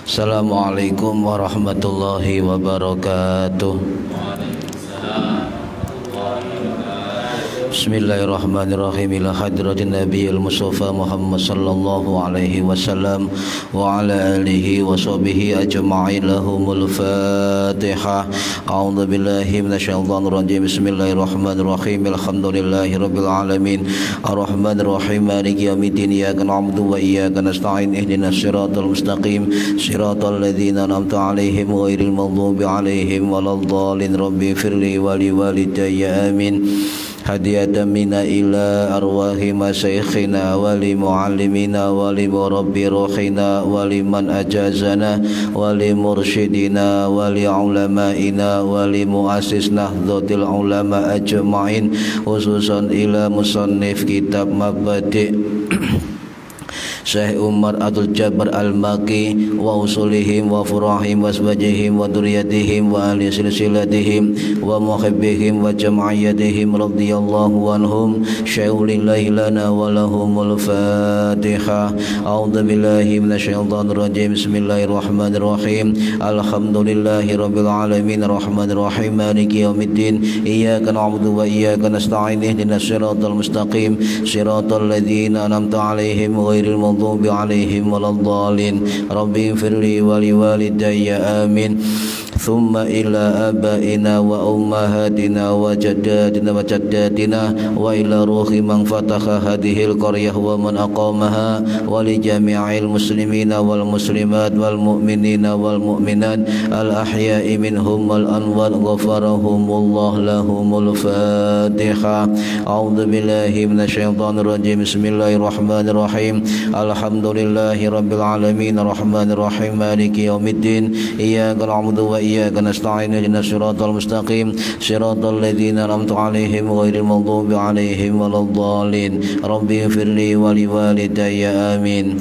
Assalamualaikum warahmatullahi wabarakatuh. Bismillahirrahmanirrahim. Ila hadratin nabiyil mustafa Muhammad sallallahu alaihi wasallam wa ala alihi wa sahbihi ajma'in. Lahumul Fatihah. A'udzu billahi minasyaitonir rajim. Bismillahirrahmanirrahim. Alhamdulillahi rabbil alamin. Arrahmanir rahim. Maliki yaumiddin. Iyyaka na'budu wa iyyaka nasta'in. Ihdinas siratal mustaqim. Siratal ladzina an'amta 'alaihim ghairil maghdubi 'alaihim waladdallin. Rabbi firli wa liwalidayya amin. Hadiyatan minna ila arwahi masyayikhina wa li muallimina wa li murabbi ruhina wa liman ajazana wa li mursyidina wa li ulamaina wa li muassis nahdlatul ulama ajma'in, khususan ila musannif kitab Mabadi' Syekh Umar Abdul Jabbar Al-Maki wa usulihim wa furahim wa asbajihim wa duriyatihim wa ahli silsilatihim wa muhibbihim wa jam'iyatihim radhiyallahu anhum. Syaulillahi lana wa lahumul Fatihah. A'udzu billahi minasyaitonir rajim. Bismillahirrahmanirrahim. Alhamdulillahi rabbil alamin. Arrahmanir rahim. Maliki yaumiddin. Iyyaka na'budu wa iyyaka nasta'in. Ihdinas siratal mustaqim. Siratal ladzina an'amta 'alaihim ghairil maghdubi 'alaihim waladdallin. Rabbi firli wa liwalidayya amin. Thumma ila abaina wa ummahatina wa jaddatina wa jaddatina wa ila ruhi man fataha hadhil qaryah wa man aqamaha wa li jami'il muslimina wal muslimat wal mu'minina wal mu'minat al ahya'i minhum wal anwar ghafarahumullah. Lahumul Fatihah. A'udzu billahi minasyaitonir rajim. Bismillahirrahmanirrahim. Alhamdulillahi rabbil alamin. Arrahmanir rahim. Maliki yaumiddin. Iyyaka na'budu wa iyyaka nasta'in. Ihdinas siratal mustaqim. Siratal ladzina an'amta 'alaihim ghairil maghdubi 'alaihim waladdallin. Rabbi firli wa liwalidayya amin.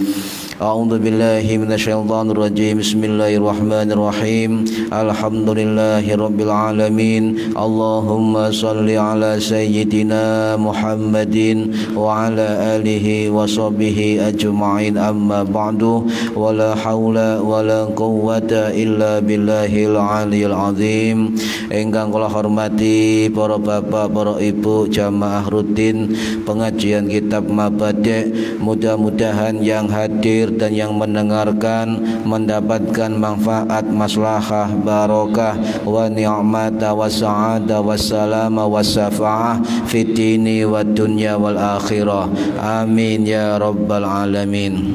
A'udzu billahi minasyaitonir rajim. Bismillahirrahmanirrahim. Alhamdulillahi rabbil alamin. Allahumma shalli ala sayyidina Muhammadin wa ala alihi wa sahbihi ajma'in. Amma ba'du. Wala haula wala quwwata illa billahil aliyil azim. Ingkang kula hormati para bapak, para ibu jamaah rutin pengajian kitab Mabadi', mudah-mudahan yang hadir dan yang mendengarkan mendapatkan manfaat, maslahah, barokah wa ni'mata wa sa'ada wa salama wa syafa'ah fid dini wa dunya wal akhirah. Amin ya rabbal alamin.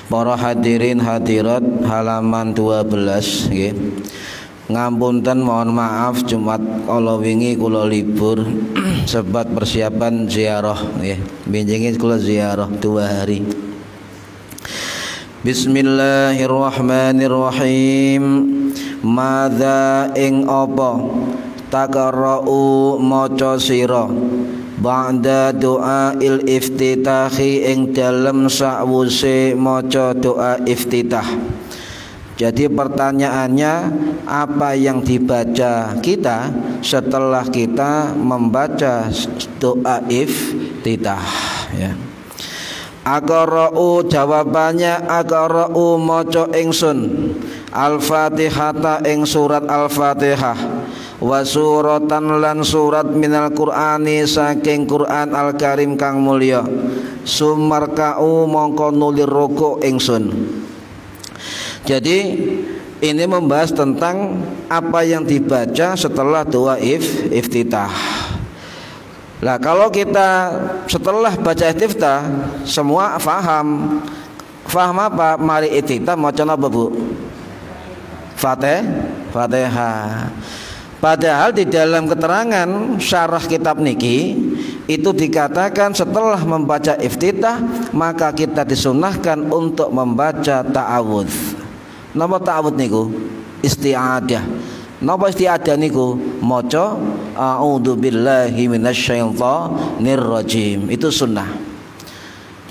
Para hadirin hadirat, halaman 12 nggih. Ngapunten, mohon maaf Jumat kala wingi kula libur sebab persiapan ziarah nggih. Benjing kula ziarah 2 hari. Bismillahirrahmanirrahim. Madza ing apa takarra'u maca sira ba'da doail iftitahi ing dalem sakwuse maca doa iftitah. Jadi pertanyaannya, apa yang dibaca kita setelah kita membaca doa iftitah ya. Aqra'u, jawabannya aqra'u maca ingsun Al-Fatihata ing surat Al-Fatihah wa suratan lan surat minal Qur'ani saking Qur'an Al-Karim kang mulya. Sumarka'u mongko nulir rukuk ingsun. Jadi ini membahas tentang apa yang dibaca setelah doa iftitah. Nah, kalau kita setelah baca iftitah semua faham. Faham apa? Mari iftitah maca apa, Bu? Fatihah. Padahal di dalam keterangan syarah kitab niki itu dikatakan setelah membaca iftitah maka kita disunahkan untuk membaca ta'awudz. Napa ta'awudz niku? Isti'adah. Napa isti'adah niku? Maca a'udzu billahi minasyaitonir rajim. Itu sunnah.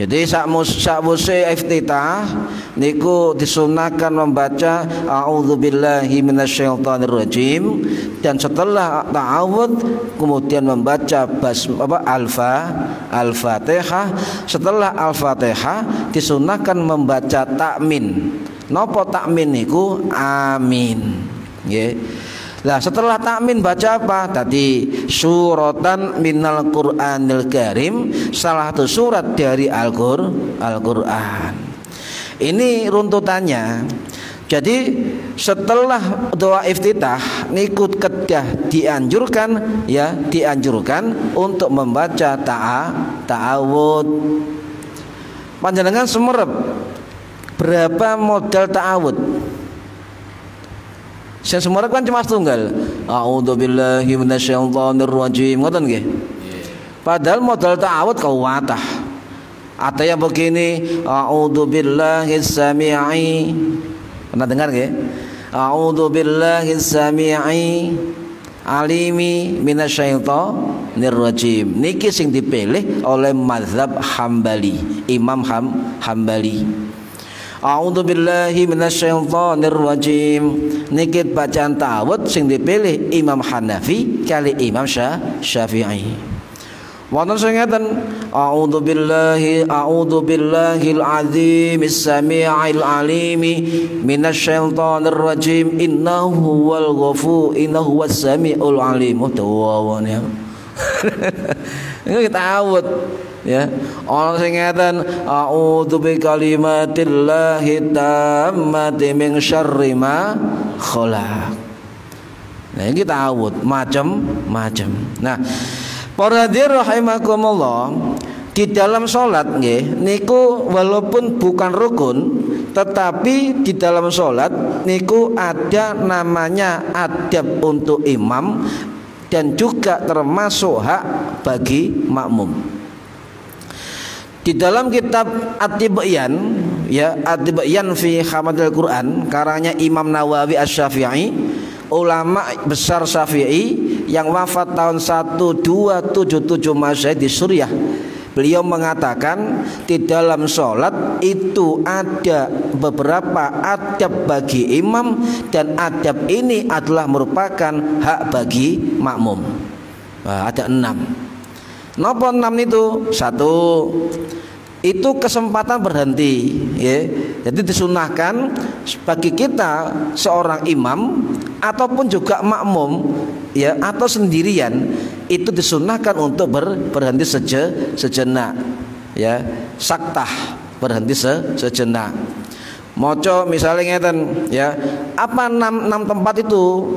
Jadi sakwise iftitah niku disunahkan membaca a'udzubillahi minasyaitonirrajim, dan setelah ta'awudz kemudian membaca al-Fatihah. Setelah al-Fatihah disunahkan membaca takmin. Napa takmin niku? Amin. Nggih. Nah, setelah takmin baca apa? Tadi suratan minal Qur'anil Karim, salah satu surat dari Al-Qur'an. Ini runtutannya. Jadi setelah doa iftitah niku kedah dianjurkan untuk membaca ta'awud. Panjenengan sumerep berapa modal ta'awud? Saya semua kan cuma tunggal. A'udzubillahi minasyaitonirrajim. Ngoten nggih. Padahal modal ta'awud kuwatah. Ada yang begini, a'udzubillahi sami'i. Pernah dengar nggih? A'udzubillahi sami'i alimi minasyaitonirrajim. Niki sing dipilih oleh mazhab Hambali, Imam Hambali. A'udzubillahi minasyaitonirrajim. Niki bacaan ta'awud sing dipilih Imam Hanafi kali Imam Syafi'i. Wonten sing ngeten, a'udzubillahil azimis sami'il alimi minasyaitonirrajim innahu huwal ghafur innahu was sami'ul alim. Tawawone. Ini ta'awud. Ya, orang sing ngeten a'udzu bi kalimatillahi tammati min syarri ma khalaq. Nah, ini ta'awud macam-macam. Nah, para hadirin rahimakumullah, di dalam salat nggih niku walaupun bukan rukun, tetapi di dalam salat niku ada namanya adab untuk imam dan juga termasuk hak bagi makmum. Di dalam kitab At-Tibyan, ya, At-Tibyan fi Hamadil Quran, karangnya Imam Nawawi Asy-Syafi'i, ulama besar Syafi'i yang wafat tahun 1277 Masehi di Suriah. Beliau mengatakan di dalam sholat itu ada beberapa adab bagi imam, dan adab ini adalah merupakan hak bagi makmum. Nah, ada 6. Napa 6 itu? 1, itu kesempatan berhenti, ya. Jadi disunahkan bagi kita seorang imam ataupun juga makmum, ya, atau sendirian, itu disunahkan untuk berhenti sejenak, ya, saktah, berhenti sejenak. Maca misalnya ngeten, ya, apa 6 tempat itu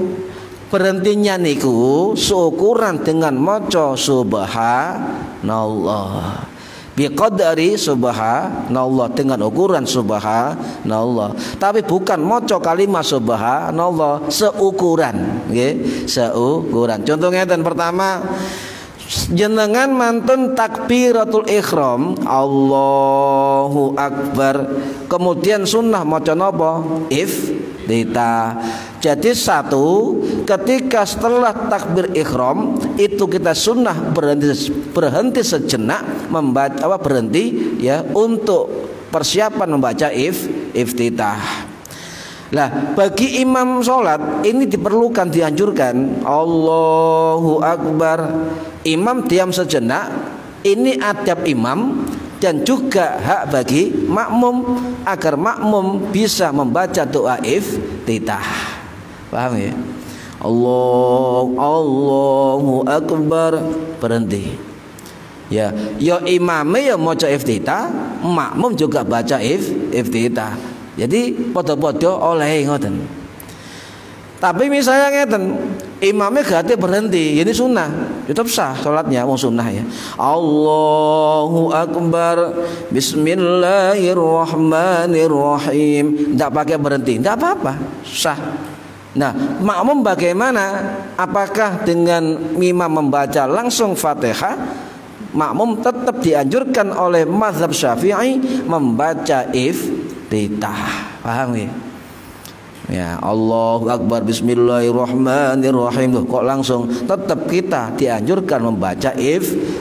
berhentinya niku seukuran dengan maca subhanallah, biqadari subhanallah, dengan ukuran subhanallah. Tapi bukan maca kalimat subhanallah seukuran, nggih, seukuran. Contohnya dan pertama, jenengan mantun takbiratul ihram, Allahu akbar, kemudian sunnah maca napa? Iftitah. Jadi 1, ketika setelah takbir ihram itu kita sunnah berhenti sejenak membaca berhenti, ya, untuk persiapan membaca iftitah. Lah, bagi imam sholat ini diperlukan, dianjurkan Allahu akbar, imam diam sejenak. Ini adab imam dan juga hak bagi makmum agar makmum bisa membaca doa iftitah. Paham ya? Allahu akbar, berhenti. Ya, imame ya maca iftitah, makmum juga baca iftitah. Jadi podo-podo oleh ngoten. Tapi misalnya ngeten, imamnya gak berhenti, ini sunnah, tetap sah sholatnya, mau sunnah ya. Allahu akbar, bismillahirrahmanirrahim, tidak pakai berhenti, tidak apa-apa, sah. Nah, makmum bagaimana? Apakah dengan imam membaca langsung Fatihah? Makmum tetap dianjurkan oleh mazhab Syafi'i membaca iftitah. Paham ya? Ya, Allahu akbar, bismillahirrahmanirrahim. Kok langsung? Tetap kita dianjurkan membaca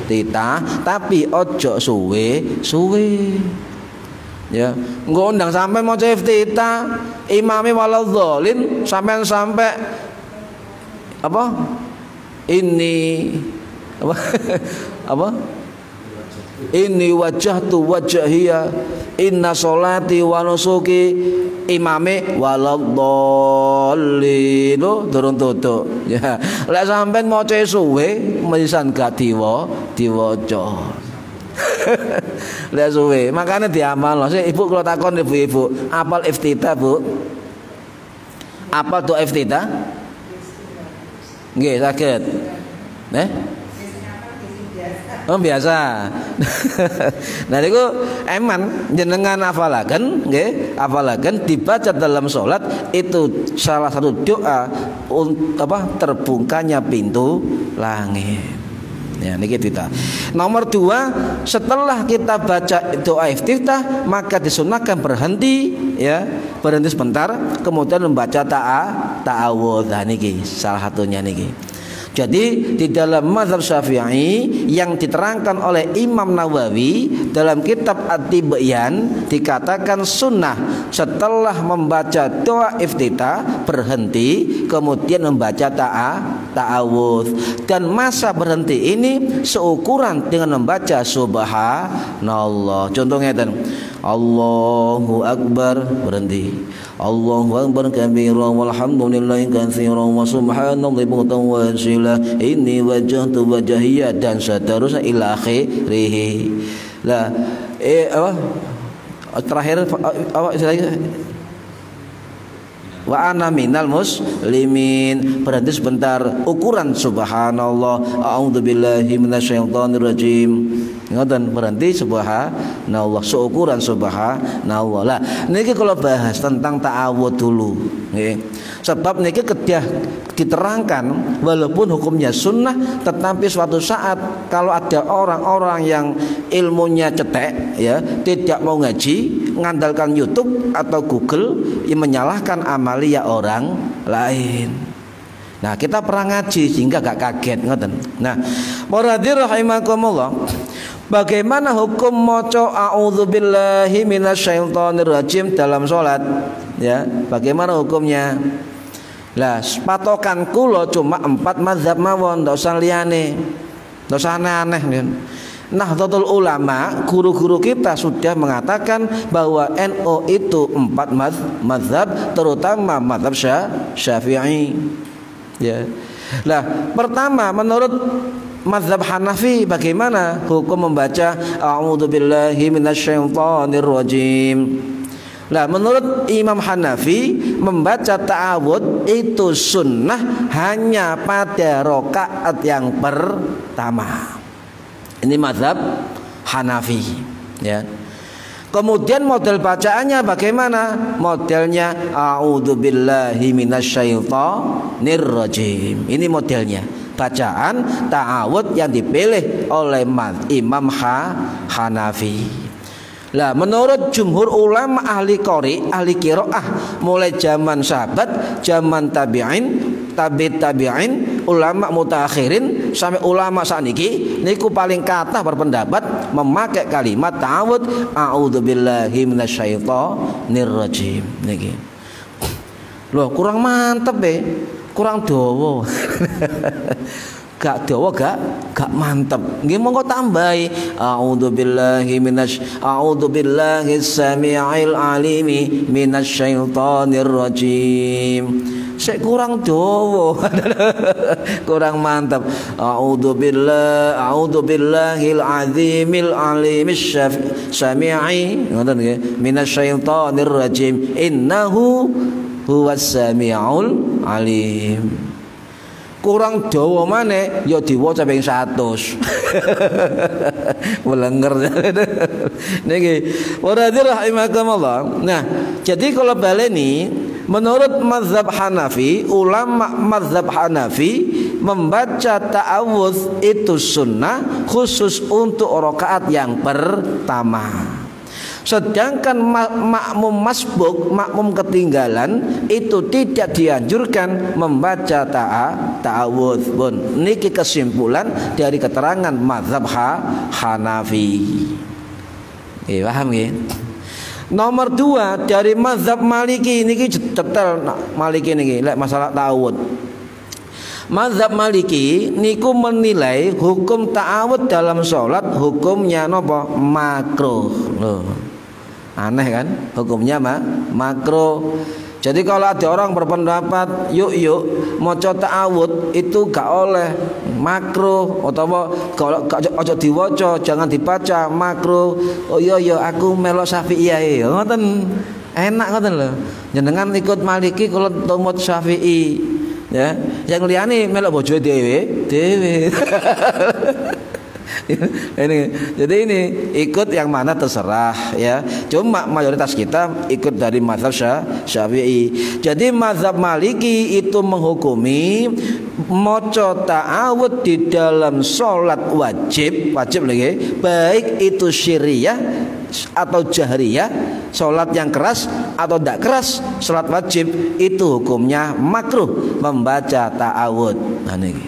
iftitah, tapi ojo suwe. Ya, engko undang sampai maca iftitah, imame waladhdallin sampai apa? Ini apa? Apa? Ini wajhtu wajhiya inna sholati wa nusuki imame waladhdallin durung tutuk ya. Lek sampean maca suwe menisan gak diwaca. Lek suwe makane diamal. Ibu kula takon ibu-ibu, apal iftitah, Bu? Apal doa iftitah? Nggih, saged. Oh biasa. Nah niku eman jenengan hafalaken nggih, hafalaken dibaca dalam salat itu salah satu doa terbukanya pintu langit. Ya niki kita. Nomor 2, setelah kita baca doa iftitah maka disunahkan berhenti ya, berhenti sebentar kemudian membaca ta'awudz. Nah niki salah satunya niki. Jadi di dalam mazhab Syafi'i yang diterangkan oleh Imam Nawawi dalam kitab At-Tibyan dikatakan sunnah setelah membaca doa iftitah berhenti kemudian membaca ta'awudz, dan masa berhenti ini seukuran dengan membaca subhanallah. Contohnya dan Allahu Akbar berhenti, Allahu Akbar kabiran walhamdulillahi katsiran wa subhanallahi bukratan wa asila inni wajhtu wajhiya dan seterusnya ila akhirih. Lah terakhir istilahnya wa ana minal muslimin berhenti sebentar ukuran subhanallah a'udzubillahi minasyaitonir rajim. Ngoten berhenti subhanallah seukuran subhanallah. Lah niki kalau bahas tentang ta'awudz dulu nggih. Sebab niki kedah diterangkan walaupun hukumnya sunnah tetapi suatu saat kalau ada orang-orang yang ilmunya cetek ya, tidak mau ngaji, mengandalkan YouTube atau Google yang menyalahkan amalia orang lain. Nah, kita pernah ngaji sehingga gak kaget ngoten. Nah, muradir rahimakumullah. Bagaimana hukum maca a'udzubillahi minasyaitonirrajim dalam salat? Ya, bagaimana hukumnya? Lah, patokan kula cuma 4 mazhab mawon, ndak usah liyane. Ndak usah aneh-aneh. Nahdlatul Ulama, guru-guru kita sudah mengatakan bahwa NU itu 4 mazhab, terutama mazhab Syafi'i. Ya. Lah, pertama menurut mazhab Hanafi bagaimana hukum membaca a'udzubillahi minasyaitonirrajim? Lah menurut Imam Hanafi membaca ta'awudz itu sunnah hanya pada rakaat yang pertama. Ini mazhab Hanafi ya. Kemudian model bacaannya bagaimana? Modelnya a'udzubillahi minasyaitonirrajim. Ini modelnya. Bacaan ta'awudz yang dipilih oleh Imam Hanafi. Lah menurut jumhur ulama ahli qiraah mulai zaman sahabat, zaman tabi'in, ulama mutaakhirin sampai ulama saniki niku paling kathah berpendapat memakai kalimat ta'awudz a'udzubillahi minasyaitonirrajim niki. Loh kurang mantep kurang dawa. Gak dawa gak mantep. Nggih monggo tambahi a'udzubillahi samii'il alimi minasyaitonir rajim. Sik kurang dawa. Kurang mantep. A'udzubillahil azimil alimis samii'i ngoten nggih minasyaitonir rajim innahu huwas samii'ul alim. Kurang dawa maneh ya diwaca ping 100. Melenger. Niki waradir rahimakumullah. Nah, jadi kalau baleni menurut mazhab Hanafi, ulama mazhab Hanafi membaca ta'awudz itu sunnah khusus untuk rakaat yang pertama. Sedangkan makmum masbuk, makmum ketinggalan itu tidak dianjurkan membaca ta'awudz. Pun niki kesimpulan dari keterangan mazhab Hanafi. Paham nggih? Nomor 2 dari mazhab Maliki niki detail Maliki niki lek masalah ta'awudz. Mazhab Maliki niku menilai hukum ta'awudz dalam sholat hukumnya nopo makruh. Loh, aneh kan? Hukumnya makruh. Jadi kalau ada orang berpendapat yuk maca ta'awudz itu gak oleh makruh, atau kalau ojo diwaca jangan dibaca makruh. Oh iya aku melok Syafi'i ya. Ngoten enak ngoten lho. Jenengan ikut Maliki kalau tumut Syafi'i. Ya, yang liyane melok bojo dhewe. Jadi ini ikut yang mana terserah ya. Cuma mayoritas kita ikut dari mazhab Syafi'i. Jadi mazhab Maliki itu menghukumi maca ta'awudz di dalam sholat wajib lagi, baik itu syiriyah atau jahriyah, sholat yang keras atau tidak keras, sholat wajib itu hukumnya makruh membaca ta'awudz. Nah, ini.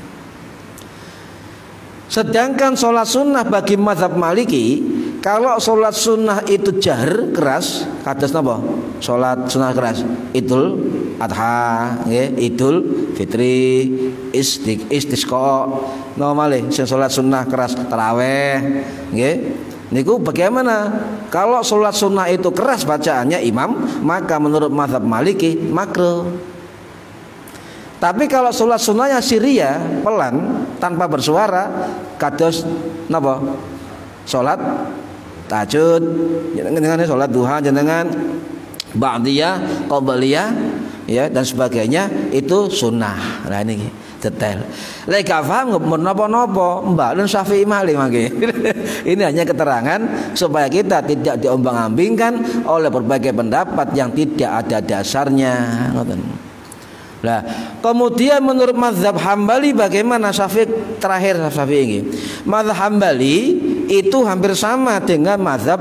Sedangkan sholat sunnah bagi mazhab Maliki, kalau sholat sunnah itu jahr keras, kados napa? Sholat sunnah keras, Idul Adha, Idul Fitri, istisqa, nomale sing sholat sunnah keras taraweh, niku bagaimana? Kalau sholat sunnah itu keras bacaannya imam, maka menurut mazhab Maliki makruh. Tapi kalau sholat sunnahnya siriyah pelan tanpa bersuara, kados napa? Sholat tahajud, jenengan sholat duha, jenengan ba'diyah, qabliyah, ya dan sebagainya itu sunnah. Nah ini detail. Lek gak paham napa-napa, Mbak Lun Syafi'i malih mangke. Ini hanya keterangan supaya kita tidak diombang-ambingkan oleh berbagai pendapat yang tidak ada dasarnya. Nah, kemudian menurut mazhab Hambali bagaimana Syafi'i terakhir Syafi'i ini? Mazhab Hambali itu hampir sama dengan mazhab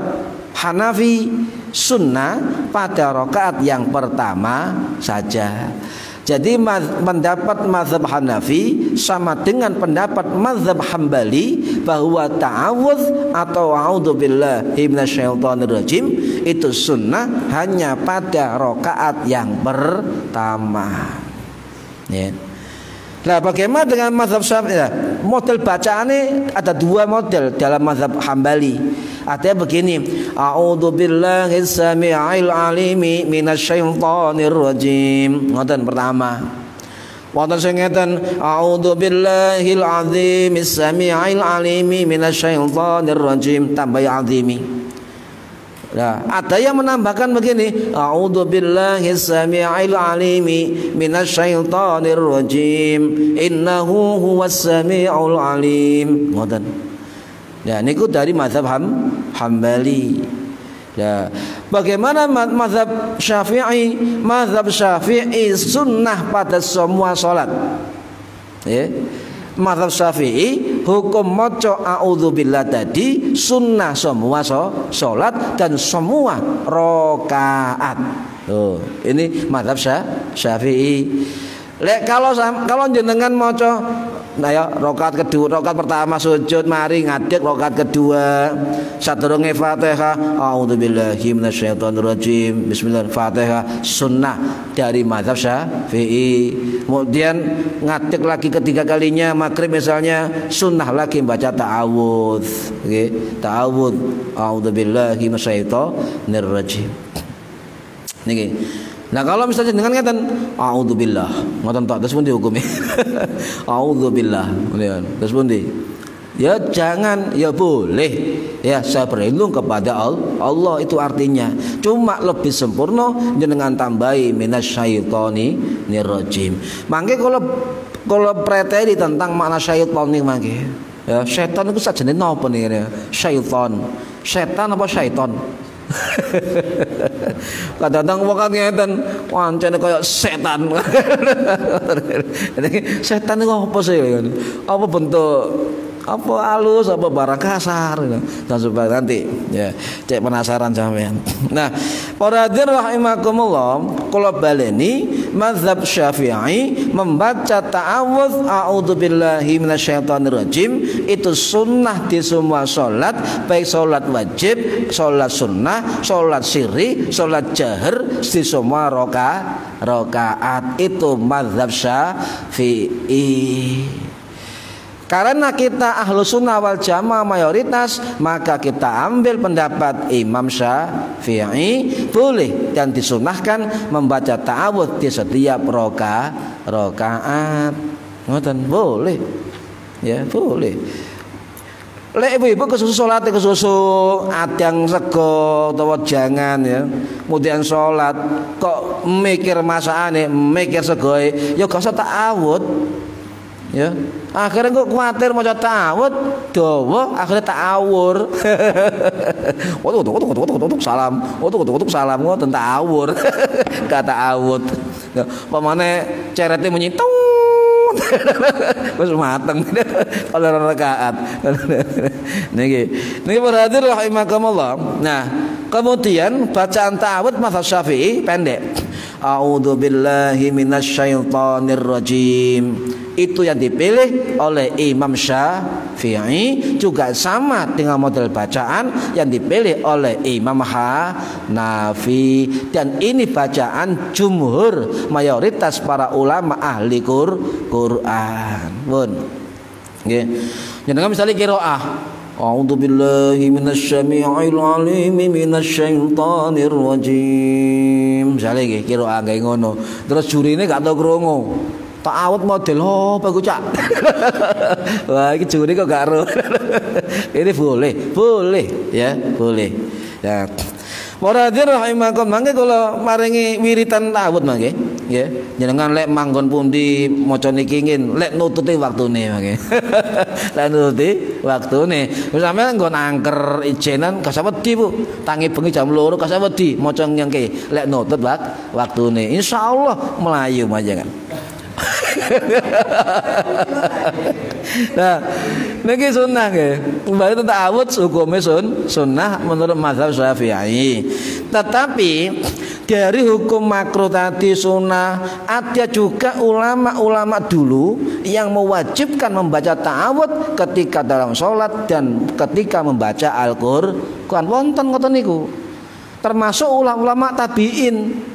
Hanafi, sunnah pada rakaat yang pertama saja. Jadi pendapat mazhab Hanafi sama dengan pendapat mazhab Hambali bahwa ta'awudz atau a'udzubillahi minasyaitonirrajim itu sunnah hanya pada rakaat yang pertama. Ya. Nah, bagaimana dengan mazhab Syafi'i? Model bacaannya ada dua model dalam mazhab Hambali. Artinya begini, a'udzubillahi samii'il 'alimi minasyaitonir rajim. Ngoten pertama. Wonten sing ngeten, a'udzubillahil 'azimis samii'il 'alimi minasyaitonir rajim, tambah azimi. Nah, ada yang menambahkan begini, a'udzubillahis samii'il 'alimi minasyaitonir rajim, innahu huwas samii'ul 'alim. Ngoten. Ya, niku dari mazhab Hambali. Ya, bagaimana mazhab Syafi'i? Mazhab Syafi'i sunnah pada semua salat. Ya. Mazhab Syafi'i hukum maca a'udzubillah tadi sunnah semua salat dan semua rakaat. Oh, ini mazhab Syafi'i. Lek kalau jenengan maca nah ya rakaat kedua, rakaat pertama sujud mari ngadeg, rakaat kedua sadurunge Fatihah a'udzubillahi minasyaitonirrajim bismillah Fatihah sunnah dari mazhab Syafi'i. Kemudian ngadeg lagi ketiga kalinya maghrib misalnya sunnah lagi baca ta'awudz, ta'awudz a'udzubillahi minasyaitonirrajim niki. Nah kalau misalnya dengan ngeten a'udzubillah, ngoten tok terus pundi hukume? A'udzubillah. Terus pundi? Ya jangan, ya boleh. Ya saya berlindung kepada Allah itu artinya. Cuma lebih sempurna jenengan tambahi minasyaitonir rajim. Mangke kalau preteli tentang makna syaitan nih mangke. Ya setan itu sajane napa nih? Syaitan. Setan apa syaiton? Kadang-kadang wong kan ngeten, pancene kaya setan. Setan niku apa sih? Apa bentuk Apa halus apa barang kasar dan sebagainya nanti ya cek penasaran sampean. Nah, para hadirin rahimakumullah, kula baleni mazhab Syafi'i membaca ta'awudz a'udzubillahi minasyaitonirrajim itu sunnah di semua salat, baik salat wajib, salat sunnah, salat sirri, salat jahar, di semua rakaat. Itu mazhab Syafi'i. Karena kita ahlu sunnah wal jamaah mayoritas, maka kita ambil pendapat Imam Syafi'i, boleh dan disunahkan membaca ta'awudz di setiap rakaat. Ngoten boleh. Ya, boleh. Lek ibu-ibu kesusu salat kesusu adang sego utawa jangan ya. Kemudian salat kok mikir masakane, mikir segoe, ya gak usah ta'awudz. Ya, akhirnya kok khawatir mau ta'awudz dawa, akhirnya ta'awur. Waduh salam, salam ngoten ta'awur. Kata ta'awudz. Ya, pamane cerete menyitung. Wis mateng kalau rakaat. Niki berarti rahimakumullah. Nah, kemudian bacaan ta'awudz mazhab Syafi'i pendek. A'udzubillahi minasyaitonirrajim. Itu yang dipilih oleh Imam Syafi'i, juga sama dengan model bacaan yang dipilih oleh Imam Hanafi, dan ini bacaan jumhur mayoritas para ulama ahli Quran. Pun nggih. Jenengan misalnya qiraah A'udzubillahi minasyami'il 'alim minasyaitonir rajim. Misalnya nggih qiraah gawe ngono. Terus jurine gak tau krungu. Ta'awudz model apa ku cak? Wah, iki juri kok gak ero. Ini boleh ya, boleh. Ya. Para hadirin rahimakum, mangke kula maringi wiritan ta'awudz mangke, nggih. Jenengan lek manggon pundi maca niki ngin, lek nututi waktune mangke. Lek nututi waktune. Wis sampeyan nggon angker ijenan gak wedi Bu. Tangi bengi jam 2 gak wedi maca nyengke. Lek nutut waktune, insyaallah melayu majengan. Nah, niki sunnah nggih. Kembali tentang ta'awudz hukumnya sunnah menurut mazhab Syafi'i. Tetapi dari hukum makruh tadi sunnah, ada juga ulama-ulama dulu yang mewajibkan membaca ta'awudz ketika dalam sholat dan ketika membaca Al-Qur'an. Wonten ngoten niku. Termasuk ulama-ulama tabi'in.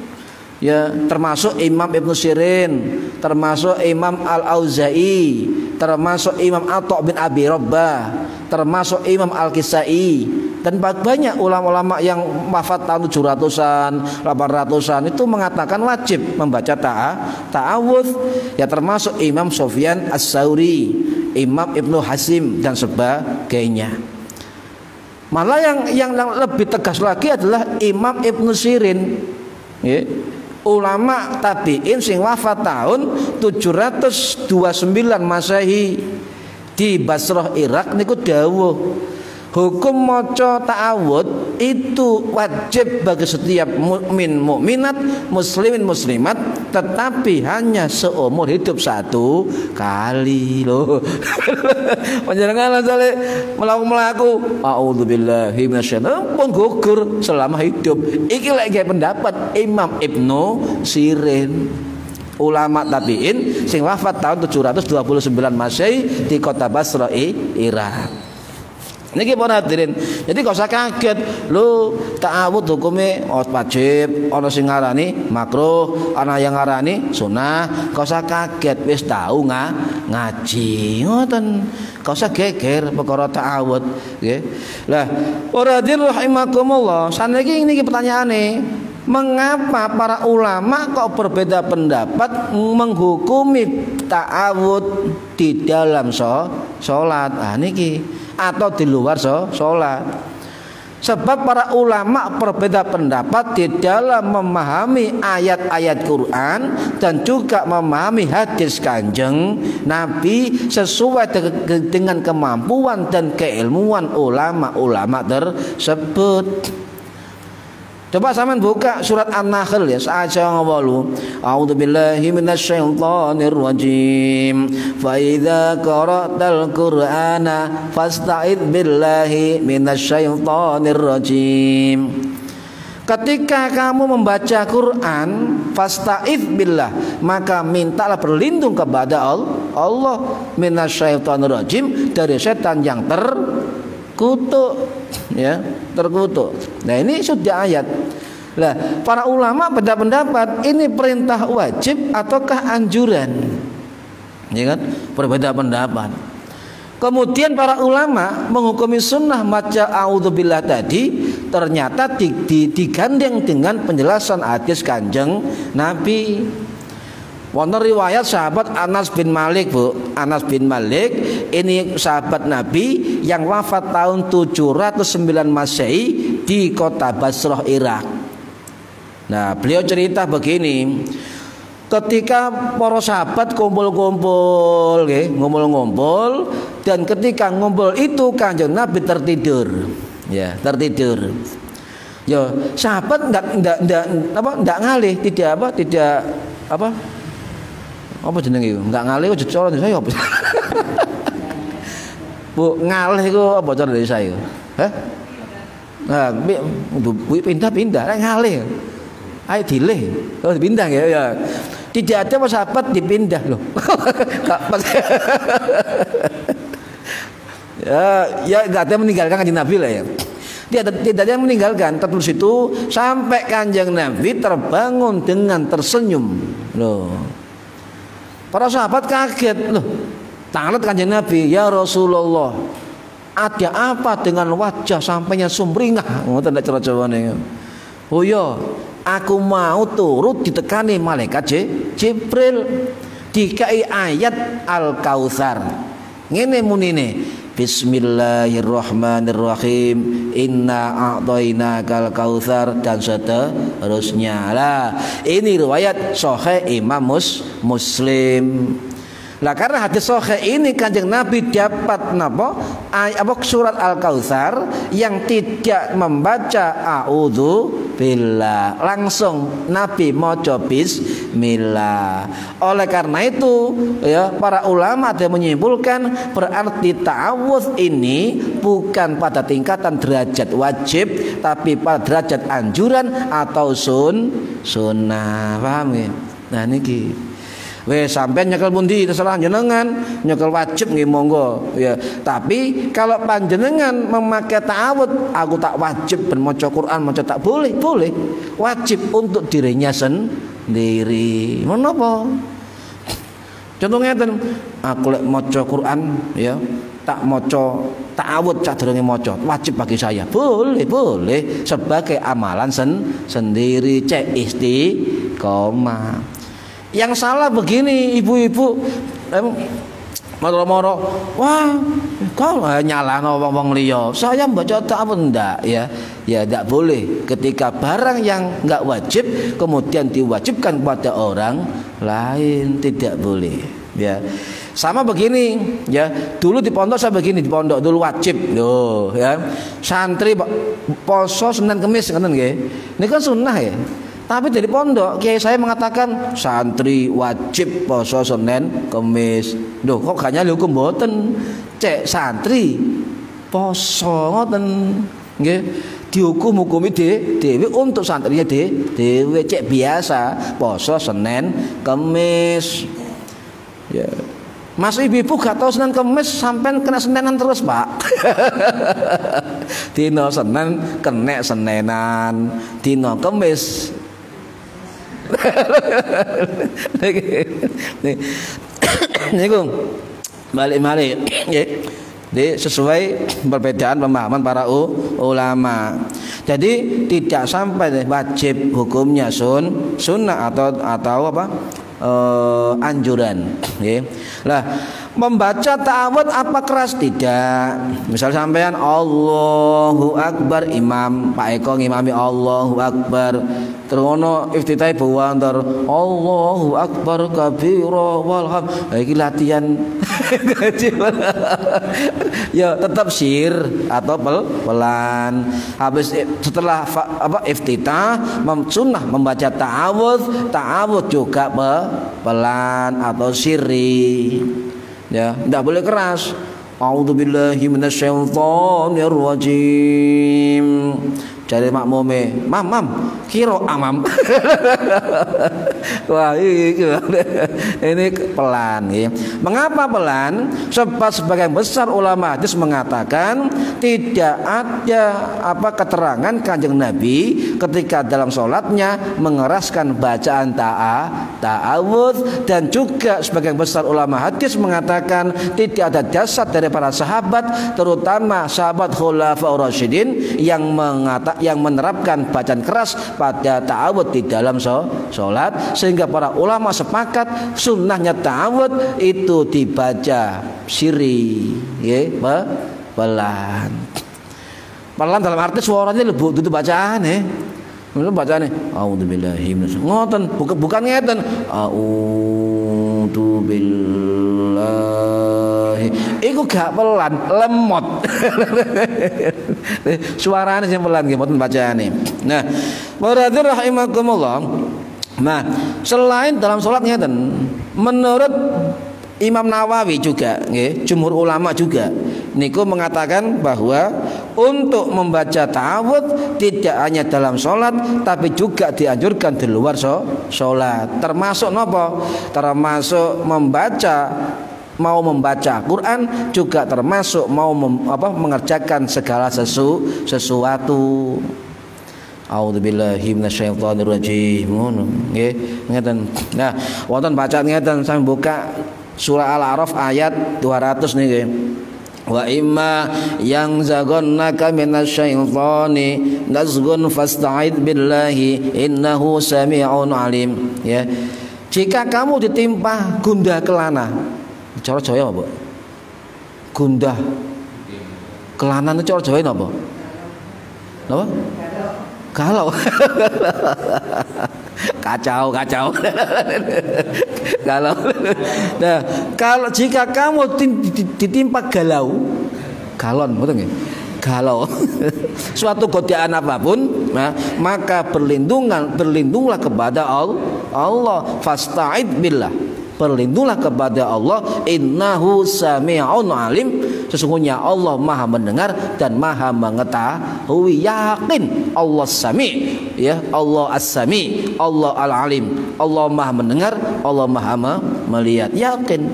Ya, termasuk Imam Ibnu Sirin, termasuk Imam Al-Auza'i, termasuk Imam Atha bin Abi Rabbah, termasuk Imam Al-Kisai, dan banyak ulama-ulama yang wafat tahun 700-an, 800-an itu mengatakan wajib membaca ta'awudz. Ya, termasuk Imam Sufyan Ats-Tsauri, Imam Ibnu Hazm dan sebagainya. Malah yang lebih tegas lagi adalah Imam Ibnu Sirin. Ya. Ulama tabi'in sing wafat tahun 729 Masehi di Basrah Irak niku dawuh hukum maca ta'awudz itu wajib bagi setiap mukmin mukminat, muslimin muslimat, tetapi hanya seumur hidup satu kali loh. Panjenengan asale melaku a'udzubillahi minasyaitonir pun gugur selama hidup. Iki lek pendapat Imam Ibnu Sirin, ulama tabi'in sing wafat tahun 729 Masehi di kota Basrah Irak. Niki para hadirin, jadi gak usah kaget lu ta'awudz hukumnya wajib, ana sing ngarani makruh, ana yang ngarani sunnah. Gak usah kaget, wis tau ngaji ngoten. Gak usah geger perkara ta'awudz nggih. Lah para hadirin rahimakumullah, saniki niki pertanyaane, mengapa para ulama kok berbeda pendapat menghukumi ta'awudz di dalam salat? Ah niki atau di luar sholat. Sebab para ulama berbeda pendapat di dalam memahami ayat-ayat Quran dan juga memahami hadis Kanjeng Nabi sesuai dengan kemampuan dan keilmuan ulama-ulama tersebut. Coba sampean buka surat An-Nahl ya, saja ngawulu. A'udzubillahi minasyaitonir rajim. Fa idza qara'tal Qur'ana fasta'id billahi minasyaitonir rajim. Ketika kamu membaca Quran, fasta'id billah, maka mintalah berlindung kepada Allah minasyaitonir rajim, dari setan yang terkutuk. Ya, terkutuk. Nah, ini sudah ayat. Lah, para ulama beda pendapat, ini perintah wajib ataukah anjuran? Ya kan? Berbeda pendapat. Kemudian para ulama menghukumi sunnah maca a'udzubillah tadi ternyata digandeng dengan penjelasan hadis Kanjeng Nabi. Wonten riwayat sahabat Anas bin Malik, Bu. Anas bin Malik ini sahabat Nabi yang wafat tahun 709 Masehi di kota Basrah, Irak. Nah, beliau cerita begini. Ketika para sahabat kumpul-kumpul, ngumpul-ngumpul, dan ketika ngumpul itu Kanjeng Nabi tertidur. Ya, tertidur. Ya, sahabat enggak ngalih, tidak apa jenenge iku? Enggak ngalih kok cara saya apa? Bu, ngalih iku apa cara dari saya? Hah? Nah, Bu pindah-pindah, ngalih. Ayo dileh. Oh, dipindah ya. Tidak ada sahabat dipindah loh. Ya enggak ada meninggalkan Kanjeng Nabi lah ya. Tidak ada yang meninggalkan, terus itu sampai Kanjeng Nabi terbangun dengan tersenyum. Loh. Para sahabat kaget, loh. Tangan Kanjeng Nabi, ya Rasulullah, ada apa dengan wajah sampainya sumringah? Ngoten nek cara-carane. Oh ya, aku mau turut ditekani malaikat Jibril dikai ayat Al-Kautsar. Ngene munine, Bismillahirrahmanirrahim, Inna a'tainakal kautsar, dan seterusnya. Lah, ini riwayat sahih Imam Muslim. Lah karena hadis sahih ini Kanjeng Nabi dapat surat Al-Kautsar yang tidak membaca a'udzu billah, langsung Nabi maca bismillah. Oleh karena itu ya, para ulama ada menyimpulkan berarti ta'awudz ini bukan pada tingkatan derajat wajib, tapi pada derajat anjuran atau sunnah. Paham ya? Nah niki wes sampai nyekel pundi terserah jenengan, nyekel wajib nggih monggo ya. Tapi kalau panjenengan memakai ta'awudz, aku tak wajib ben maca Quran, maca tak boleh. Wajib untuk dirinya sendiri. Menapa? Contohnya ngeten, aku lek maca Quran ya, tak maca ta'awudz sadurunge maca, wajib bagi saya. Boleh sebagai amalan sendiri, cek istiqomah. Yang salah begini, ibu-ibu moro-moro, wah, kau nyalahno wong liya. Saya baca ta'awudz ndak ya. Ya tidak boleh. Ketika barang yang enggak wajib kemudian diwajibkan kepada orang lain, tidak boleh. Ya. Sama begini, ya. Dulu di pondok saya begini, di pondok dulu wajib, loh, ya. Santri poso Senin Kamis ngoten nggih. Ini kan sunnah ya. Tapi dari pondok kiai saya mengatakan santri wajib poso Senin Kamis. Loh kok gak nyali hukum mboten? Cek santri poso ngoten nggih, dihukum-hukumi dhewe untuk santrinya dhewe, cek biasa poso Senin Kamis. Ya. Mas ibu-ibu gak tahu Senin Kamis sampai kena Seninan terus, Pak. Dino Senin kena Seninan, dino Kamis niku balik-balik nggih, sesuai perbedaan pemahaman para ulama. Jadi tidak sampai wajib hukumnya sunnah atau apa anjuran nggih. Lah Membaca ta'awudz apa keras? Tidak. Misal sampean Allahu Akbar, imam Pak Eko ngimami Allahu Akbar, terus ono iftitah bawantar Allahu Akbar kabira walham. Iki latihan ya tetap sir atau pelan. Habis setelah iftitah sunnah membaca ta'awudz juga pelan atau sirri. Ya, tidak boleh keras. A'udzubillahi minasyaitonir rajim. Cari makmume, mam, kiro amam. Wah, ini pelan ya. Mengapa pelan? Sebab sebagian besar ulama hadis mengatakan tidak ada keterangan Kanjeng Nabi ketika dalam sholatnya mengeraskan bacaan ta'awudz, dan juga sebagian besar ulama hadis mengatakan tidak ada jasad dari para sahabat, terutama sahabat khulafaur rasyidin yang menerapkan bacaan keras pada ta'awudz di dalam sholat, sehingga para ulama sepakat sunnahnya ta'awudz itu dibaca sirri, ya, pelan dalam arti suaranya lebih itu bacaan ya. Menurut bacaan a'udzubillahi ngoten, bukan ngeten a'udzubillahi. Iku gak pelan, lemot. Suaranya sing pelan nggih mboten bacaane. Nah, berarti rahimakumullah. Nah, selain dalam salat ngeten, menurut Imam Nawawi juga nggih, jumhur ulama juga niku mengatakan bahwa untuk membaca ta'awudz tidak hanya dalam sholat tapi juga dianjurkan di luar sholat. Termasuk napa? Termasuk mau membaca Quran, juga termasuk mau mengerjakan segala sesuatu. A'udzubillahi minasyaitonir rajim. Nggih, ngeten. Nah, wonten bacaan ngeten sampe buka surah Al-A'raf ayat 200 niki. Wa imma yang zagonnaka minasyaitoni nazgun fasta'id billahi innahu sami'un alim. Ya. Jika kamu ditimpa gundah kelana, cara Jawa apa? Gundah kelana itu cara Jawa apa? Apa? Kalau kacau nah, kalau jika kamu ditimpa galon betul nggih? Galau suatu godaan apapun, nah, maka berlindunglah kepada Allah, fasta'id billah, berlindunglah kepada Allah, innahu sami'un alim, sesungguhnya Allah Maha mendengar dan Maha mengetahui. Yakin Allah Sami, ya, Allah As-Sami, Allah Al-Alim, Allah Maha mendengar, Allah Maha melihat. Yakin,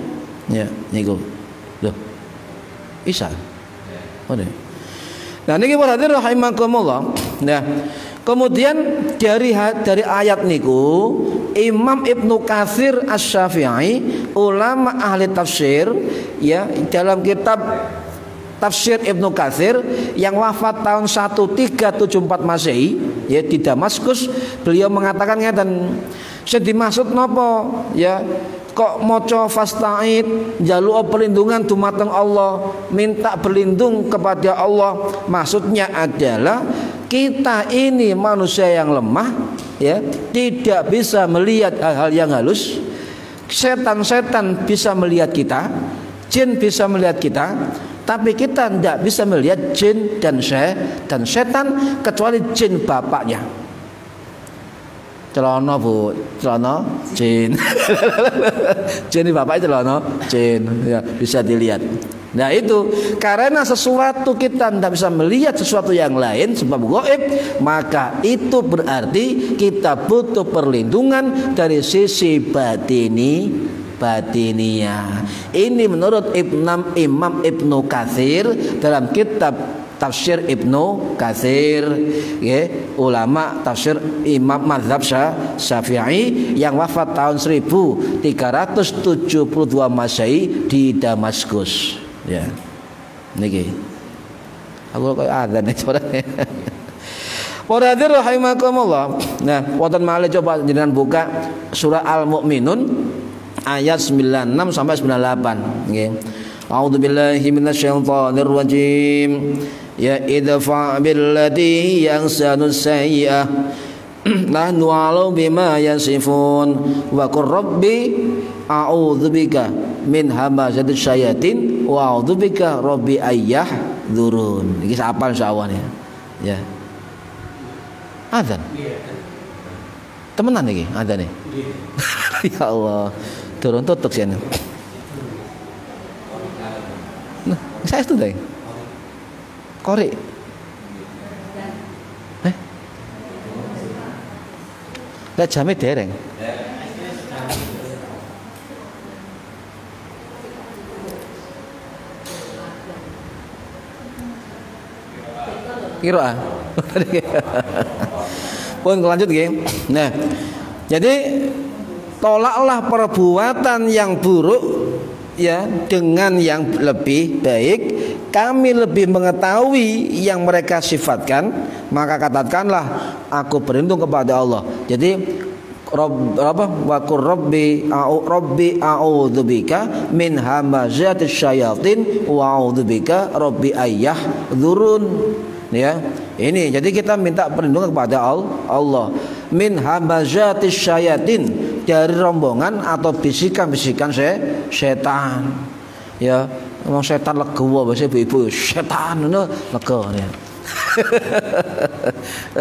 ya, niku. Loh. Isa. Mana? Nah, niki berarti rahimakumullah. Nah, kemudian dari ayat niku Imam Ibnu Katsir Asy-Syafi'i, ulama ahli tafsir, ya, dalam kitab Tafsir Ibnu Katsir yang wafat tahun 1374 Masehi, ya, di Damaskus, beliau mengatakan ngeten, sing dimaksud napa, ya, kok maca fasta'id njaluk perlindungan dumateng Allah, minta berlindung kepada Allah, maksudnya adalah kita ini manusia yang lemah, ya, tidak bisa melihat hal-hal yang halus. Setan-setan bisa melihat kita, jin bisa melihat kita, tapi kita tidak bisa melihat jin dan setan kecuali jin bapaknya. Celana bu, celana jin. Jin bapak itu celana jin, ya, bisa dilihat. Nah itu karena sesuatu kita tidak bisa melihat sesuatu yang lain sebab gaib, maka itu berarti kita butuh perlindungan dari sisi batiniah. Ini menurut Imam Ibnu Katsir dalam kitab Tafsir Ibnu Katsir, ya, ulama tafsir Imam Mazhab Syafi'i yang wafat tahun 1372 Masehi di Damaskus. Ya, niki. Aku kayak adzan nih suaranya. Para hadirin rahimakumullah. Nah, wonten malih coba jenengan buka surah Al-Mu'minun ayat 96 sampai 98 nggih. A'udzubillahi minasyaitonir rajim. Ya idfa' billati ahsanu sayyi'ah nahnu 'alau bima yasifun wa qur rabbi a'udzubika min hamazatis syayatin wa a'udzubika rabbi ayyahdurun. Iki sapal insyaallah ya. Adzan. Temenan iki adzane. Ya Allah. Turun tutuk sih. Nah, saya itu deh. Korek. Lah jame dereng. Kira pun lanjut nggih. Nah, jadi tolaklah perbuatan yang buruk ya dengan yang lebih baik. Kami lebih mengetahui yang mereka sifatkan, maka katakanlah aku berlindung kepada Allah. Jadi wa qur rabbi a'udzubika min hamazatis syayatin wa a'udzubika rabbi ayyahdurun. Ya, ini jadi kita minta perlindungan kepada Allah min hamazatis syayatin, dari rombongan atau bisikan-bisikan setan. Ya, ngomong setan legowo bahasa ibu-ibu, setan ngono lega ya.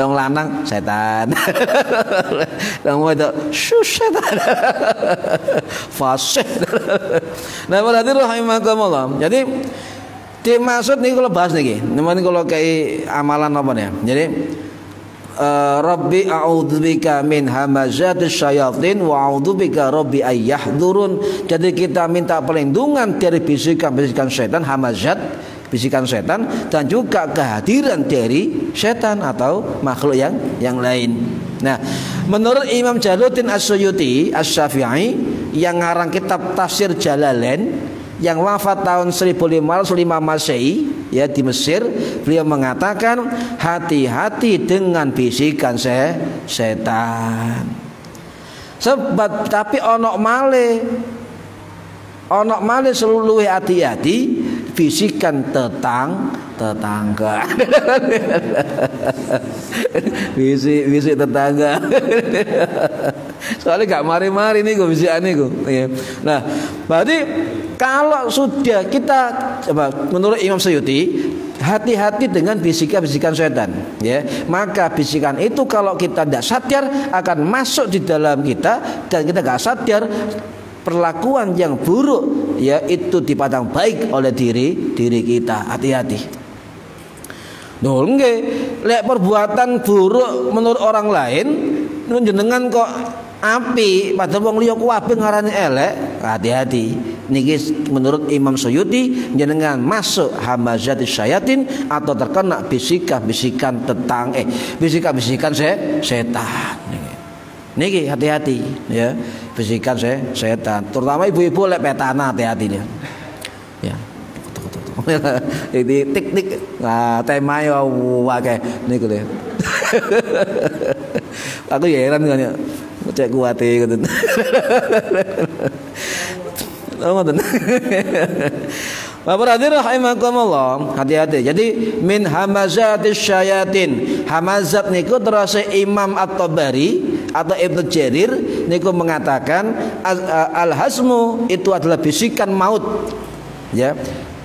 Wong lanang setan. Wong wedok setan. Fasih. Nah, berarti rahimakumullah. Jadi dimaksud nih kalau bahas nih, namanya kalau kayak amalan apa nih? Jadi Rabbi a'udzubika min hamazatis syayatin wa a'udzubika rabbi ayyahdurun. Jadi kita minta perlindungan dari bisikan-bisikan setan, hamazat, bisikan setan, dan juga kehadiran dari setan atau makhluk yang lain. Nah, menurut Imam Jalaluddin As-Suyuti Asy-Syafi'i yang ngarang kitab Tafsir Jalalain yang wafat tahun 1505 Masehi ya di Mesir, beliau mengatakan hati-hati dengan bisikan setan. Sebab tapi onok male seluruh hati-hati bisikan tetangga. Bisik tetangga. Soalnya gak mari-mari nih gue bisikan nih gue. Nah, berarti kalau sudah kita coba menurut Imam Suyuti, hati-hati dengan bisikan-bisikan setan ya. Maka bisikan itu kalau kita tidak sadar akan masuk di dalam kita, dan kita gak sadar perlakuan yang buruk ya itu dipandang baik oleh diri kita. Hati-hati. Lho nggih, lek perbuatan buruk menurut orang lain njenengan kok api padahal wong liya kabeh ngarani elek, hati-hati. Niki menurut Imam Suyuti jenengan masuk hamazatis syayatin atau terkena bisikan-bisikan bisikan-bisikan setan. Niki hati-hati ya, bisikan setan. Terutama ibu-ibu lek petana hati-hati dia. Ya. Ini tik-tik. Nah, temanya wae niku lho. Aku ya heran kan ya. Cek kuat gitu. Ngoten. Bapak hadirin rahimakumullah, hati-hati. Jadi min hamazatis syayatin. Hamazat niku terus Imam At-Tabari atau Ibnu Jarir niku mengatakan al-hasmu itu adalah bisikan maut. Ya.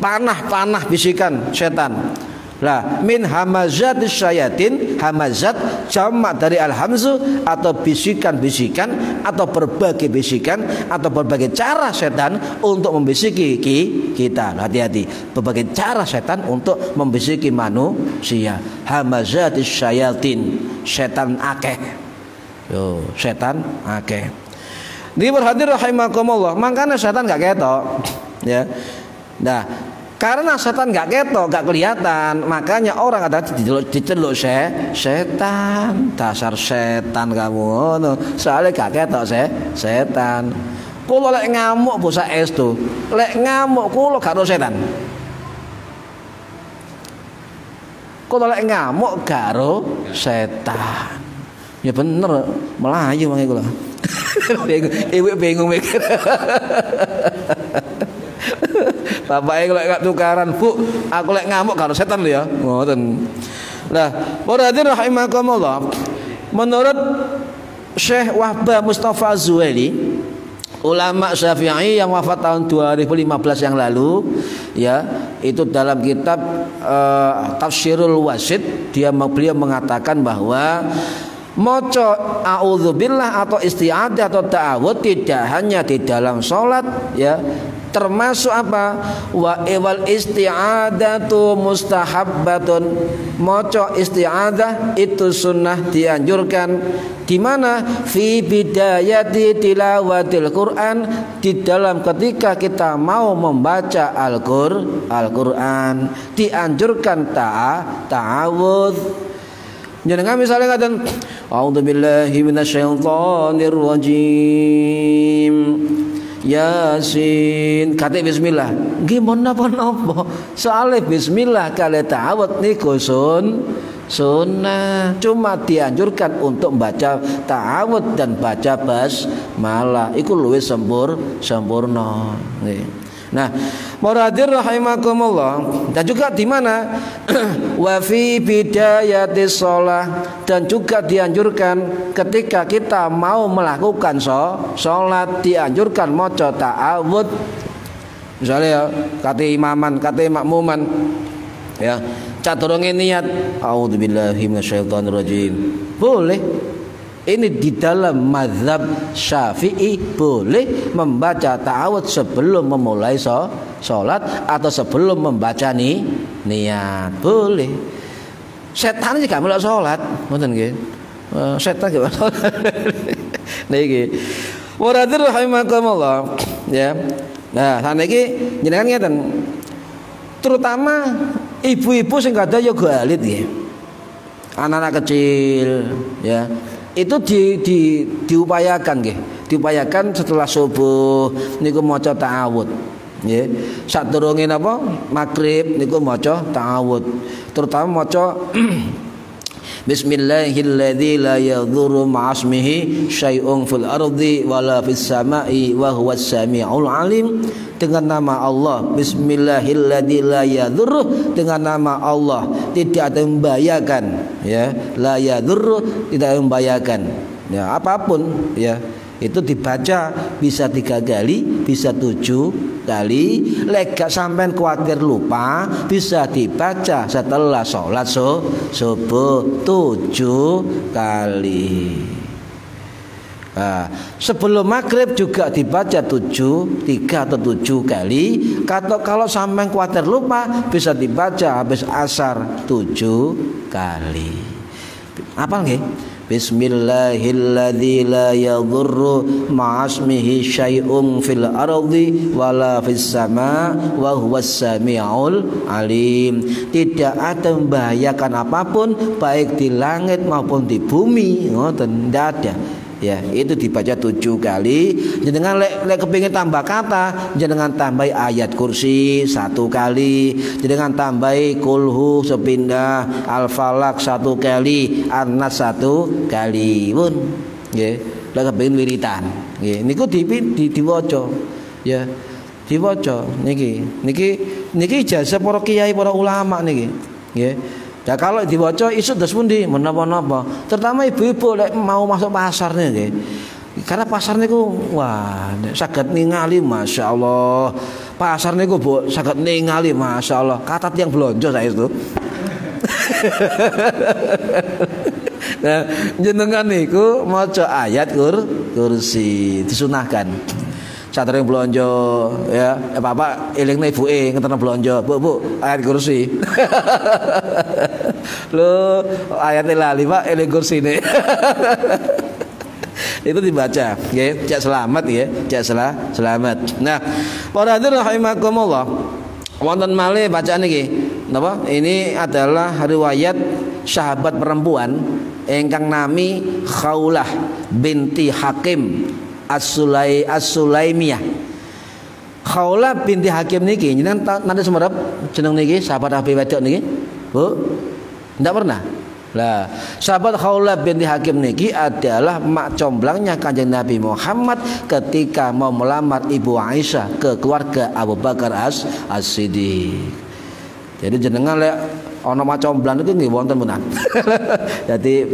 Panah bisikan setan. Lah min hamazatis syayatin, hamazat jamak dari alhamzu atau bisikan-bisikan atau berbagai bisikan atau berbagai cara setan untuk membisiki kita. Hati-hati, berbagai cara setan untuk membisiki manusia. Hamazatis syayatin, setan akeh. Yo, setan akeh. Ini berhadir rahimakumullah, makanya setan gak ketok. Ya. Nah, karena setan gak ketok, gak kelihatan, makanya orang ada diceluk setan. Dasar setan kamu. Soalnya gak ketok setan. Kulo lek ngamuk bosa estu. Lek ngamuk kulo gak setan. Kulo lek ngamuk gak setan. Ya bener, melayu mangi kulo. Ibu bingung mikir. Bapake lek tukaran, Bu, aku lek ngamuk karo setan lho ya. Ngoten. Nah, para hadirin rahimakumullah. Menurut Syekh Wahbah Mustafa Zuhaili, ulama Syafi'i yang wafat tahun 2015 yang lalu, ya, itu dalam kitab Tafsirul Wasit, beliau mengatakan bahwa maca a'udzubillah atau isti'adzah atau ta'awudz tidak hanya di dalam sholat, ya, termasuk apa? Wa wal isti'adzatu mustahabbatun. Maca isti'adzah itu sunnah, dianjurkan. Di mana? Fi bidayati tilawatil Quran, di dalam ketika kita mau membaca Al-Quran dianjurkan ta'awudz. Jangan misalnya katakan a'udzubillahi minasyaitonir rajim. Yasin, kata bismillah. Nggih mon napa-napa. Soale bismillah kali ta'awudz niku sunnah. Cuma dianjurkan untuk membaca ta'awudz dan baca basmalah. Iku luwih sempurna. Nah, muradir rahimakumullah. Dan juga di mana? Wa fi bidayatis shalah, dan juga dianjurkan ketika kita mau melakukan sholat dianjurkan maca ta'awudz. Misalnya ya, kate imaman, kate makmuman, ya, cadurunge niat a'udzubillahi minasyaitonirrajim. Boleh. Ini di dalam mazhab Syafi'i boleh membaca ta'awudz sebelum memulai sholat atau sebelum membaca niat, boleh. Setan juga melok sholat, ngoten nggih. Setan juga sholat. Niki. Waradir rahimakumullah, ya. Nah, saniki jenengan ngeten. Terutama ibu-ibu sing kada yoga alit nggih. Anak-anak kecil, ya. Itu diupayakan nggih. Diupayakan setelah subuh niku maca ta'awudz, nggih. Sadurunge napa? Maghrib niku maca ta'awudz. Terutama maca Bismillahilladzi la yadhurru ma'asmihi syai'un fil ardi wala fis sama'i wa huwas samiul alim. Dengan nama Allah, Bismillahilladzi la yadhurru, dengan nama Allah tidak ada yang membahayakan, ya. La yadhurru, tidak membahayakan, ya, apapun, ya. Itu dibaca bisa 3 kali, bisa 7 kali. Lek gak sampean kuatir lupa, bisa dibaca setelah sholat subuh 7 kali. Nah, sebelum maghrib juga dibaca 3 atau 7 kali. Kalau sampai kuatir lupa bisa dibaca habis asar 7 kali. Apa nggih? Bismillahilladzi la yadhurru ma'asmihi syai'un fil ardi wala fis sama wa huwas samiul alim. Tidak ada membahayakan apapun baik di langit maupun di bumi. Ngoten, ndak ada. Ya, itu dibaca 7 kali. Jenengan lek kepengin tambah kata, jenengan tambahi ayat kursi 1 kali, jenengan tambahi kulhu sepindah, al-falak 1 kali, an-nas 1 kali. Pun nggih, lek kepengin wiritan. Nggih, niku diwaca. Ya, diwaca niki ijazah para kiai, para ulama niki. Nggih. Ya kalau dibaca isuk dos pundi menapa-napa. Terutama ibu-ibu lek mau masuk pasar nggih. Karena pasar niku wah saged ningali masyaallah. Pasar niku saged ningali masyaallah. Kata tiyang blonjo saestu. Nah, jenengan niku maca ayat kursi disunahkan. Sadurunge blonjo, ya, Bapak elingne ibuke ngeten blonjo. Bu, ayat kursi. Lho, ayate lali, Pak, eling kursine. Itu dibaca, nggih, jak selamat ya, jak selamat. Nah, para hadirin rahimakumullah. Wonten malih bacaan iki. Napa? Ini adalah riwayat sahabat perempuan ingkang nami Khaulah binti Hakim As-Sulaimiyah. Khaulah binti Hakim niki jenengan nanti semerep jeneng niki sahabat Nabi wedok niki? Bu? Ndak pernah? Lah, sahabat Khawlah binti Hakim niki adalah mak comblangnya Kanjeng Nabi Muhammad ketika mau melamar Ibu Aisyah ke keluarga Abu Bakar As-Siddiq. Jadi jenengan lek ana mak comblang itu nggih wonten menan. Jadi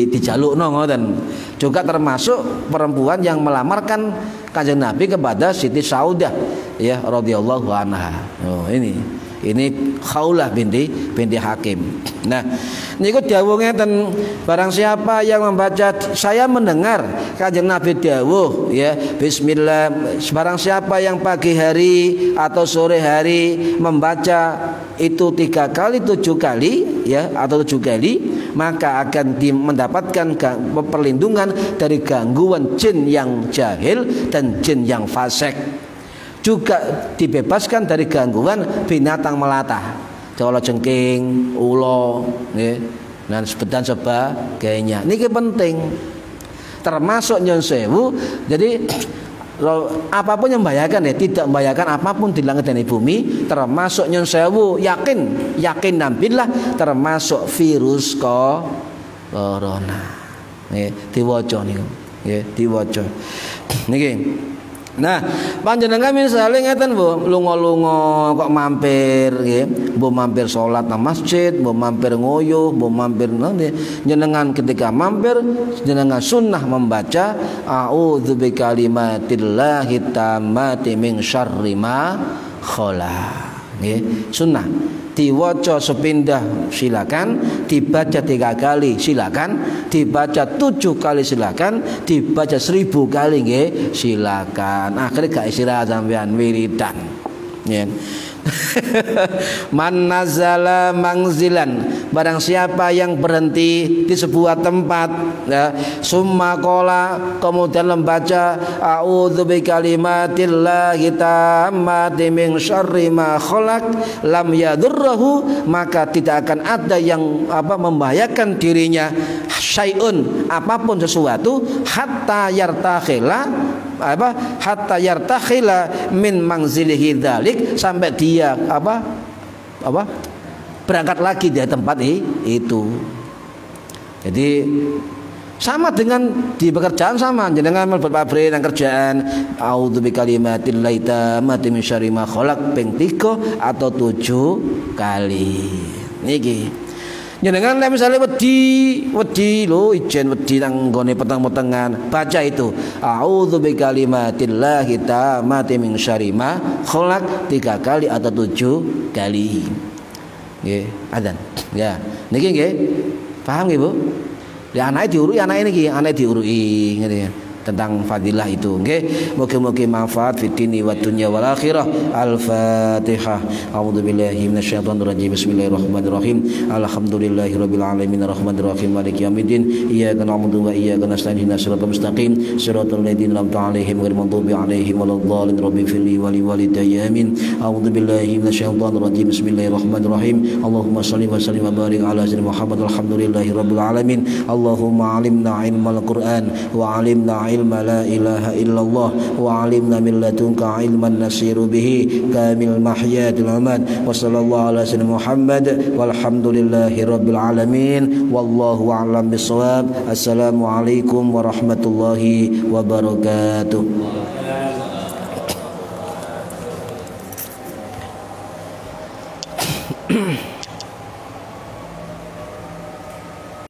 dijalukno ngoten. Juga termasuk perempuan yang melamarkan Kanjeng Nabi kepada Siti Saudah ya radhiyallahu anha. Oh, ini Khawlah binti Hakim. Nah, niku dawuh ngeten, barang siapa yang membaca, saya mendengar Kanjeng Nabi dawuh ya, bismillah, barang siapa yang pagi hari atau sore hari membaca itu 3 kali 7 kali ya, atau 7 kali, maka akan mendapatkan perlindungan dari gangguan jin yang jahil dan jin yang fasik. Juga dibebaskan dari gangguan binatang melata, colojengking, ulo, dan sebagainya. Ini penting. Termasuk nyun sewu. Jadi apapun yang membahayakan ya, tidak membahayakan apapun di langit dan di bumi, termasuk nyun sewu, yakin nambillah, termasuk virus corona. Diwaca niku. Nggih, diwaca. Niki. Nah, panjenengan misalnya ngeten Bu, lunga-lunga kok mampir nggih, mbok mampir salat nang masjid, mbok mampir ngoyo, mbok mampir nggih. Jenengan ketika mampir jenengan sunnah membaca a'udzu bikalimatillahi tammati min syarri ma khalaq. Nggih, sunnah. Diwaca sepindah silakan, dibaca 3 kali silakan, dibaca 7 kali silakan, dibaca 1000 kali nggih silakan. Akhirnya gak istirahat sampean wiridan. Ya. Man nazala mangzilan, barang siapa yang berhenti di sebuah tempat ya, summa qala, kemudian membaca a'udzu bikalimatillahi tammati min syarri ma khalaq, lam yadurruhu, maka tidak akan ada yang membahayakan dirinya syai'un, apapun sesuatu, hatta yartakhila min manzilihi dzalik, sampai dia berangkat lagi dari tempat itu. Jadi sama dengan di pekerjaan, sama jenengan mlebu pabrik nang kerjaan a'udzu bikalimatillahi tammati min syarri ma khalaq ping 3 atau 7 kali. Niki jenengan misalnya wedi lho, ijen wedi nang nggone peteng-petengan, baca itu a'udzu bikalimatillahi tammati min syarri ma khalaq 3 kali atau 7 kali. Nggih, adzan. Ya, niki nggih. Paham nggih, Bu? Ya anake diurui, anake diurui ngene ya. Tentang fadilah itu nggih. Mugi-mugi manfaat fid dini wa dunya wal akhirah. Al-Fatihah. A'udzubillahi minasyaitonir rajim. Bismillahirrahmanirrahim. Alhamdulillahirabbil alamin arrahmanir rahim maliki yaumiddin. Iyyaka na'budu wa iyyaka nasta'in ihdinas siratal mustaqim siratal ladzina an'amta 'alaihim ghairil maghdubi 'alaihim waladdallin. Rabbi firli wa li walidayya amin. A'udzubillahi minasyaitonir rajim. Bismillahirrahmanirrahim. Allahumma shalli wa sallim wa barik ala sayyidina Muhammad. Alhamdulillahirabbil alamin. Allahumma 'allimna 'ilmal Qur'an wa 'allimna ilma la ilaha illallah wa alimna min ladunka ilman nasiru bihi kamil mahyatil amad wa sallallahu ala sayyidina Muhammad walhamdulillahi rabbil alamin wallahu a'lam bissawab. Assalamu alaikum warahmatullahi wabarakatuh.